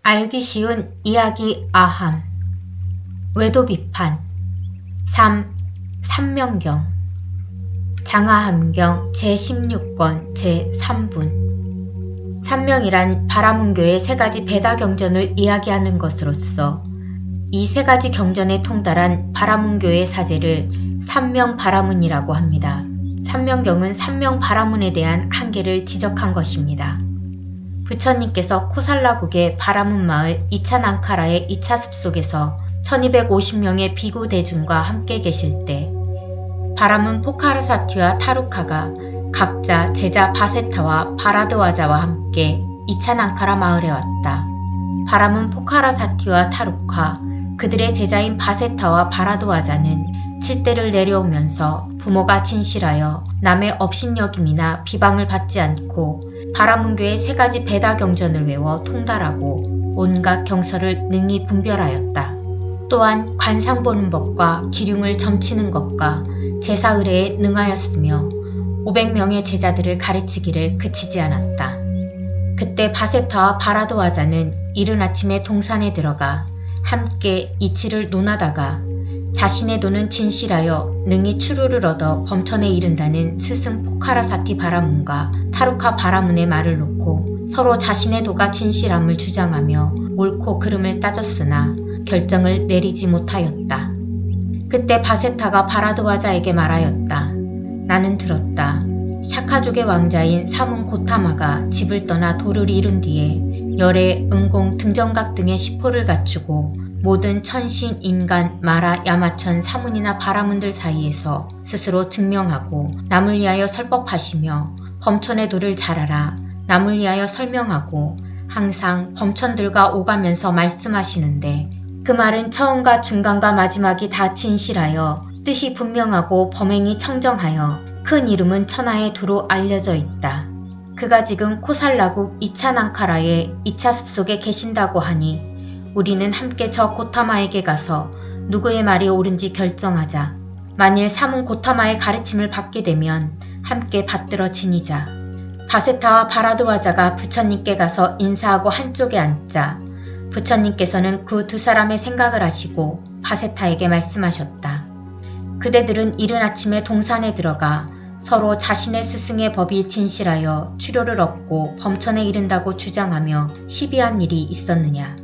알기 쉬운 이야기 아함. 외도 비판. 3. 삼명경. 장하함경 제16권 제3분. 삼명이란 바라문교의 세 가지 배다 경전을 이야기하는 것으로서 이 세 가지 경전에 통달한 바라문교의 사제를 삼명바라문이라고 합니다. 삼명경은 삼명바라문에 대한 한계를 지적한 것입니다. 부처님께서 코살라국의 바라문 마을 이차난카라의 2차 숲속에서 1250명의 비구 대중과 함께 계실 때 바라문 포카라사티와 타루카가 각자 제자 바세타와 바라드와자와 함께 이차난카라 마을에 왔다. 바라문 포카라사티와 타루카, 그들의 제자인 바세타와 바라드와자는 칠대를 내려오면서 부모가 진실하여 남의 업신여김이나 비방을 받지 않고 바라문교의 세 가지 배다 경전을 외워 통달하고 온갖 경서를 능히 분별하였다. 또한 관상 보는 법과 기륭을 점치는 것과 제사 의례에 능하였으며 500명의 제자들을 가르치기를 그치지 않았다. 그때 바세타와 바라드와자는 이른 아침에 동산에 들어가 함께 이치를 논하다가 자신의 도는 진실하여 능히 추루를 얻어 범천에 이른다는 스승 포카라사티 바라문과 타루카 바라문의 말을 놓고 서로 자신의 도가 진실함을 주장하며 옳고 그름을 따졌으나 결정을 내리지 못하였다. 그때 바세타가 바라드와자에게 말하였다. 나는 들었다. 샤카족의 왕자인 사문 고타마가 집을 떠나 도를 이룬 뒤에 열애, 음공, 등정각 등의 시포를 갖추고 모든 천신, 인간, 마라, 야마천, 사문이나 바라문들 사이에서 스스로 증명하고 남을 위하여 설법하시며 범천의 도를 잘 알아 남을 위하여 설명하고 항상 범천들과 오가면서 말씀하시는데 그 말은 처음과 중간과 마지막이 다 진실하여 뜻이 분명하고 범행이 청정하여 큰 이름은 천하에 두루 알려져 있다. 그가 지금 코살라국 이차난카라의 2차 숲속에 계신다고 하니 우리는 함께 저 고타마에게 가서 누구의 말이 옳은지 결정하자. 만일 사문 고타마의 가르침을 받게 되면 함께 받들어 지니자. 바세타와 바라드와자가 부처님께 가서 인사하고 한쪽에 앉자. 부처님께서는 그 두 사람의 생각을 하시고 바세타에게 말씀하셨다. 그대들은 이른 아침에 동산에 들어가 서로 자신의 스승의 법이 진실하여 추료를 얻고 범천에 이른다고 주장하며 시비한 일이 있었느냐.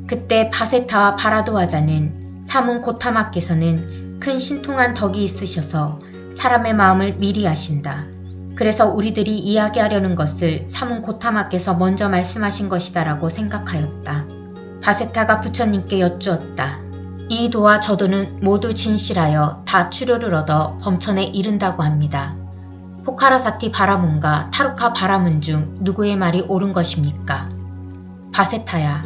그때 바세타와 바라드와자는 사문 고타마께서는 큰 신통한 덕이 있으셔서 사람의 마음을 미리 아신다. 그래서 우리들이 이야기하려는 것을 사문 고타마께서 먼저 말씀하신 것이다라고 생각하였다. 바세타가 부처님께 여쭈었다. 이 도와 저 도는 모두 진실하여 다 추료를 얻어 범천에 이른다고 합니다. 포카라사티 바라문과 타루카 바라문 중 누구의 말이 옳은 것입니까? 바세타야.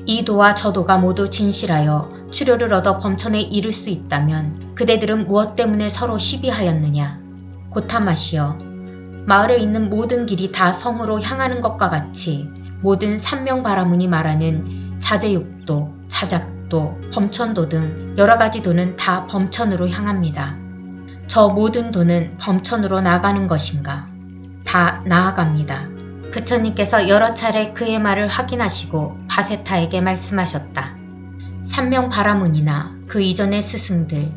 이 도와 저 도가 모두 진실하여 추료를 얻어 범천에 이를 수 있다면 그대들은 무엇 때문에 서로 시비하였느냐? 고타마시여. 마을에 있는 모든 길이 다 성으로 향하는 것과 같이 모든 삼명바라문이 말하는 자제육도, 자작도, 범천도 등 여러 가지 도는 다 범천으로 향합니다. 저 모든 도는 범천으로 나아가는 것인가? 다 나아갑니다. 부처님께서 여러 차례 그의 말을 확인하시고 바세타에게 말씀하셨다. 삼명바라문이나 그 이전의 스승들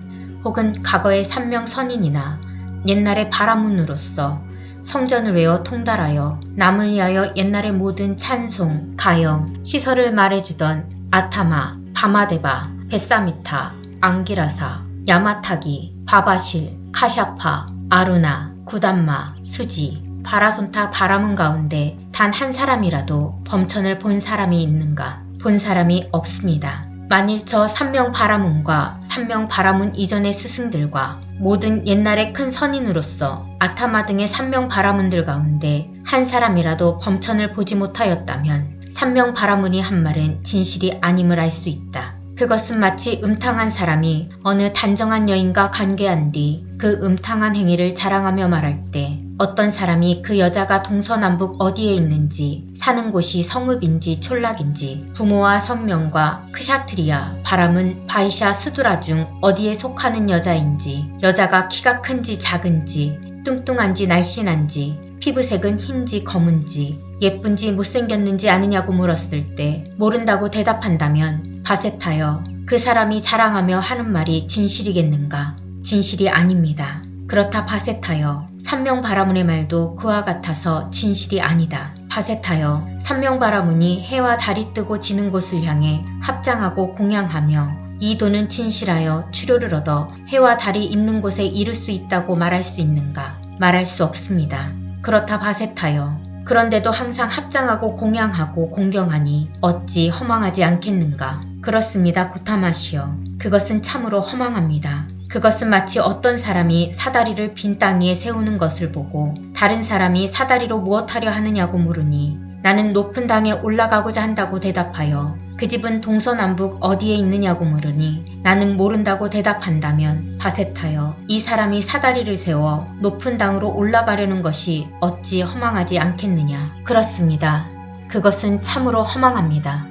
혹은 과거의 삼명선인이나 옛날의 바라문으로서 성전을 외워 통달하여 남을 위하여 옛날의 모든 찬송, 가영, 시설을 말해주던 아타마, 바마데바, 베사미타, 앙기라사, 야마타기, 바바실, 카샤파, 아루나, 구담마, 수지, 바라손타 바라문 가운데 단 한 사람이라도 범천을 본 사람이 있는가? 본 사람이 없습니다. 만일 저 삼명바라문과 삼명바라문 이전의 스승들과 모든 옛날의 큰 선인으로서 아타마 등의 삼명바라문들 가운데 한 사람이라도 범천을 보지 못하였다면 삼명바라문이 한 말은 진실이 아님을 알 수 있다. 그것은 마치 음탕한 사람이 어느 단정한 여인과 관계한 뒤 그 음탕한 행위를 자랑하며 말할 때 어떤 사람이 그 여자가 동서남북 어디에 있는지, 사는 곳이 성읍인지 촌락인지, 부모와 성명과 크샤트리아, 바람은 바이샤 스두라 중 어디에 속하는 여자인지, 여자가 키가 큰지 작은지, 뚱뚱한지 날씬한지, 피부색은 흰지 검은지 예쁜지 못생겼는지 아느냐고 물었을 때 모른다고 대답한다면 바세타여 그 사람이 자랑하며 하는 말이 진실이겠는가? 진실이 아닙니다. 그렇다 바세타여 삼명바라문의 말도 그와 같아서 진실이 아니다. 바세타여 삼명바라문이 해와 달이 뜨고 지는 곳을 향해 합장하고 공양하며 이 도는 진실하여 추료를 얻어 해와 달이 있는 곳에 이를 수 있다고 말할 수 있는가? 말할 수 없습니다. 그렇다 바세타여 그런데도 항상 합장하고 공양하고 공경하니 어찌 허망하지 않겠는가? 그렇습니다. 고타마시여 그것은 참으로 허망합니다. 그것은 마치 어떤 사람이 사다리를 빈 땅 위에 세우는 것을 보고 다른 사람이 사다리로 무엇하려 하느냐고 물으니 나는 높은 땅에 올라가고자 한다고 대답하여 그 집은 동서남북 어디에 있느냐고 물으니 나는 모른다고 대답한다면 바세타여 이 사람이 사다리를 세워 높은 땅으로 올라가려는 것이 어찌 허망하지 않겠느냐. 그렇습니다. 그것은 참으로 허망합니다.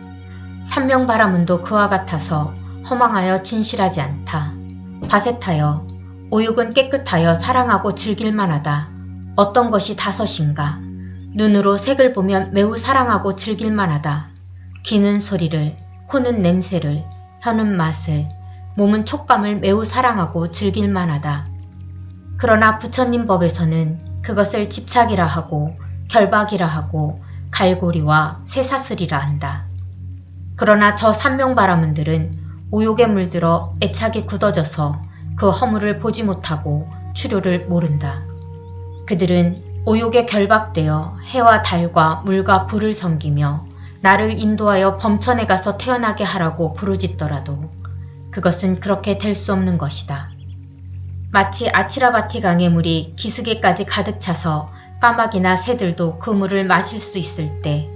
삼명바라문도 그와 같아서 허망하여 진실하지 않다. 바세타여 오육은 깨끗하여 사랑하고 즐길만하다. 어떤 것이 다섯인가? 눈으로 색을 보면 매우 사랑하고 즐길만하다. 귀는 소리를, 코는 냄새를, 혀는 맛을, 몸은 촉감을 매우 사랑하고 즐길만하다. 그러나 부처님 법에서는 그것을 집착이라 하고 결박이라 하고 갈고리와 쇠사슬이라 한다. 그러나 저 삼명바라문들은 오욕에 물들어 애착이 굳어져서 그 허물을 보지 못하고 추료를 모른다. 그들은 오욕에 결박되어 해와 달과 물과 불을 섬기며 나를 인도하여 범천에 가서 태어나게 하라고 부르짖더라도 그것은 그렇게 될 수 없는 것이다. 마치 아치라바티 강의 물이 기슭에까지 가득 차서 까마귀나 새들도 그 물을 마실 수 있을 때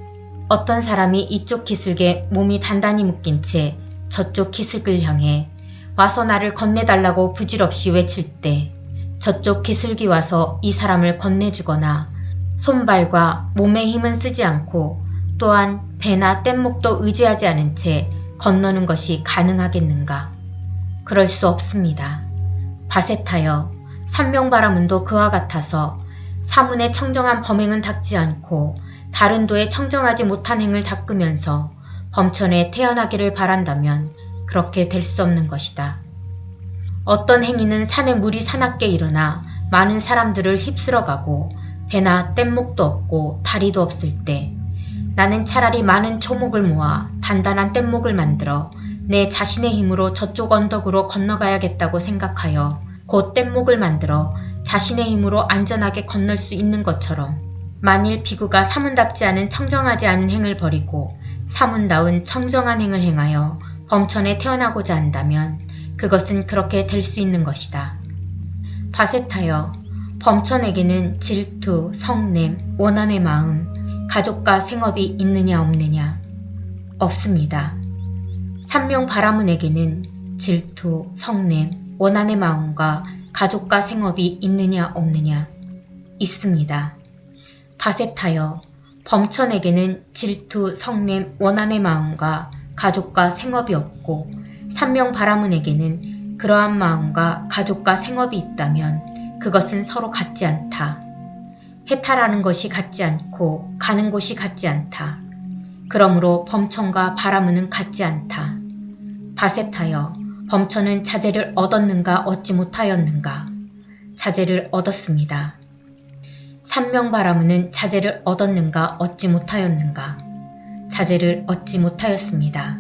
어떤 사람이 이쪽 기슭에 몸이 단단히 묶인 채 저쪽 기슭을 향해 와서 나를 건네달라고 부질없이 외칠 때 저쪽 기슭이 와서 이 사람을 건네주거나 손발과 몸의 힘은 쓰지 않고 또한 배나 뗏목도 의지하지 않은 채 건너는 것이 가능하겠는가? 그럴 수 없습니다. 바세타여 삼명바라문도 그와 같아서 사문의 청정한 범행은 닦지 않고 다른 도에 청정하지 못한 행을 닦으면서 범천에 태어나기를 바란다면 그렇게 될 수 없는 것이다. 어떤 행위는 산에 물이 사납게 일어나 많은 사람들을 휩쓸어가고 배나 뗏목도 없고 다리도 없을 때 나는 차라리 많은 초목을 모아 단단한 뗏목을 만들어 내 자신의 힘으로 저쪽 언덕으로 건너가야겠다고 생각하여 곧 뗏목을 만들어 자신의 힘으로 안전하게 건널 수 있는 것처럼 만일 비구가 사문답지 않은 청정하지 않은 행을 벌이고 사문다운 청정한 행을 행하여 범천에 태어나고자 한다면 그것은 그렇게 될 수 있는 것이다. 바세타여 범천에게는 질투, 성냄, 원한의 마음, 가족과 생업이 있느냐 없느냐? 없습니다. 삼명바라문에게는 질투, 성냄, 원한의 마음과 가족과 생업이 있느냐 없느냐? 있습니다. 바세타여 범천에게는 질투, 성냄, 원한의 마음과 가족과 생업이 없고 삼명바라문에게는 그러한 마음과 가족과 생업이 있다면 그것은 서로 같지 않다. 해탈하는 것이 같지 않고 가는 곳이 같지 않다. 그러므로 범천과 바라문은 같지 않다. 바세타여 범천은 자제를 얻었는가 얻지 못하였는가? 자제를 얻었습니다. 삼명바라문은 자제를 얻었는가 얻지 못하였는가? 자제를 얻지 못하였습니다.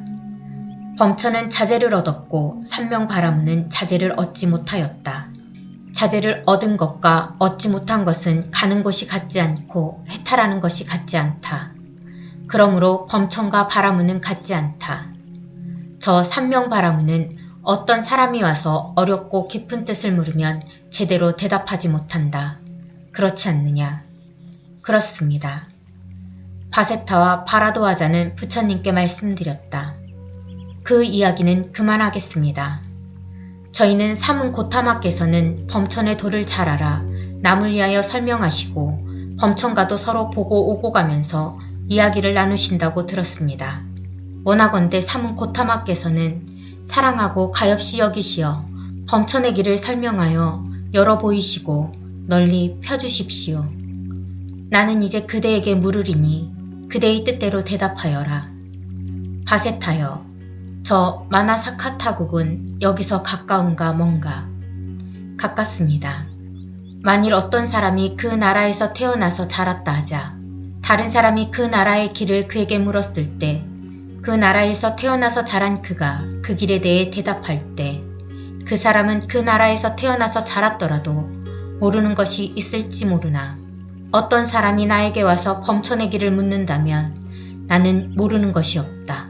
범천은 자제를 얻었고 삼명바라문은 자제를 얻지 못하였다. 자제를 얻은 것과 얻지 못한 것은 가는 곳이 같지 않고 해탈하는 것이 같지 않다. 그러므로 범천과 바라문은 같지 않다. 저 삼명바라문은 어떤 사람이 와서 어렵고 깊은 뜻을 물으면 제대로 대답하지 못한다. 그렇지 않느냐? 그렇습니다. 바세타와 바라도아자는 부처님께 말씀드렸다. 그 이야기는 그만하겠습니다. 저희는 사문 고타마께서는 범천의 도를 잘 알아 남을 위하여 설명하시고 범천과도 서로 보고 오고 가면서 이야기를 나누신다고 들었습니다. 원하건대 사문 고타마께서는 사랑하고 가엾이 여기시어 범천의 길을 설명하여 열어 보이시고 널리 펴주십시오. 나는 이제 그대에게 물으리니 그대의 뜻대로 대답하여라. 바세타여, 저 마나사카타국은 여기서 가까운가 먼가? 가깝습니다. 만일 어떤 사람이 그 나라에서 태어나서 자랐다 하자 다른 사람이 그 나라의 길을 그에게 물었을 때 그 나라에서 태어나서 자란 그가 그 길에 대해 대답할 때 그 사람은 그 나라에서 태어나서 자랐더라도 모르는 것이 있을지 모르나 어떤 사람이 나에게 와서 범천의 길을 묻는다면 나는 모르는 것이 없다.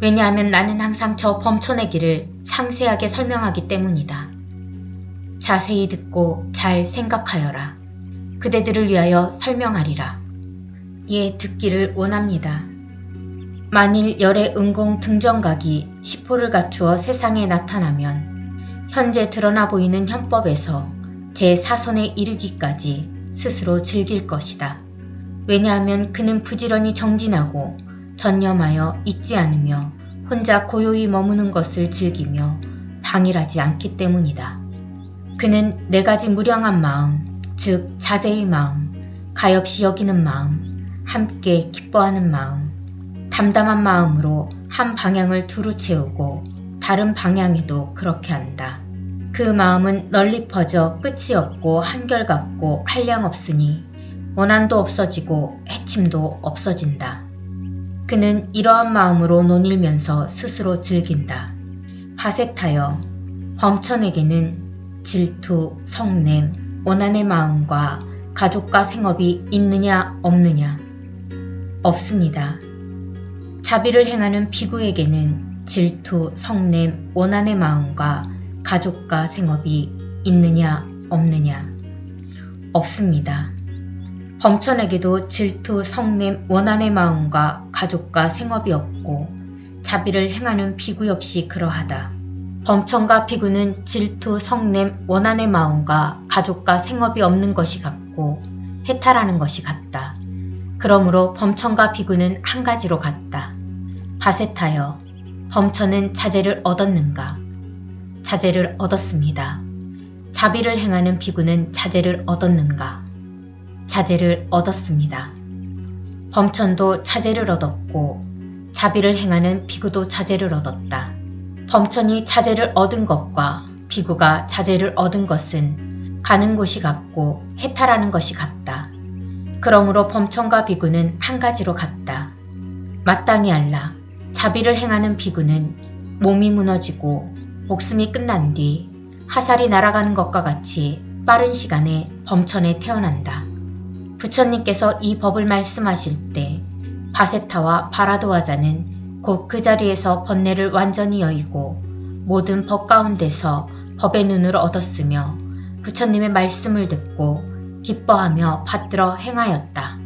왜냐하면 나는 항상 저 범천의 길을 상세하게 설명하기 때문이다. 자세히 듣고 잘 생각하여라. 그대들을 위하여 설명하리라. 예, 듣기를 원합니다. 만일 열의 은공 등정각이 10호를 갖추어 세상에 나타나면 현재 드러나 보이는 현법에서 제4선에 이르기까지 스스로 즐길 것이다. 왜냐하면 그는 부지런히 정진하고 전념하여 잊지 않으며 혼자 고요히 머무는 것을 즐기며 방일하지 않기 때문이다. 그는 네 가지 무량한 마음, 즉 자제의 마음, 가엾이 여기는 마음, 함께 기뻐하는 마음, 담담한 마음으로 한 방향을 두루 채우고 다른 방향에도 그렇게 한다. 그 마음은 널리 퍼져 끝이 없고 한결같고 한량없으니 원한도 없어지고 해침도 없어진다. 그는 이러한 마음으로 논일면서 스스로 즐긴다. 바세타여, 범천에게는 질투, 성냄, 원한의 마음과 가족과 생업이 있느냐 없느냐? 없습니다. 자비를 행하는 비구에게는 질투, 성냄, 원한의 마음과 가족과 생업이 있느냐 없느냐? 없습니다. 범천에게도 질투, 성냄, 원한의 마음과 가족과 생업이 없고 자비를 행하는 비구 역시 그러하다. 범천과 비구는 질투, 성냄, 원한의 마음과 가족과 생업이 없는 것이 같고 해탈하는 것이 같다. 그러므로 범천과 비구는 한 가지로 같다. 바세타여, 범천은 자제를 얻었는가? 자제를 얻었습니다. 자비를 행하는 비구는 자제를 얻었는가? 자제를 얻었습니다. 범천도 자제를 얻었고 자비를 행하는 비구도 자제를 얻었다. 범천이 자제를 얻은 것과 비구가 자제를 얻은 것은 가는 곳이 같고 해탈하는 것이 같다. 그러므로 범천과 비구는 한 가지로 같다. 마땅히 알라. 자비를 행하는 비구는 몸이 무너지고 목숨이 끝난 뒤 화살이 날아가는 것과 같이 빠른 시간에 범천에 태어난다. 부처님께서 이 법을 말씀하실 때 바세타와 바라도와자는 곧 그 자리에서 번뇌를 완전히 여의고 모든 법 가운데서 법의 눈을 얻었으며 부처님의 말씀을 듣고 기뻐하며 받들어 행하였다.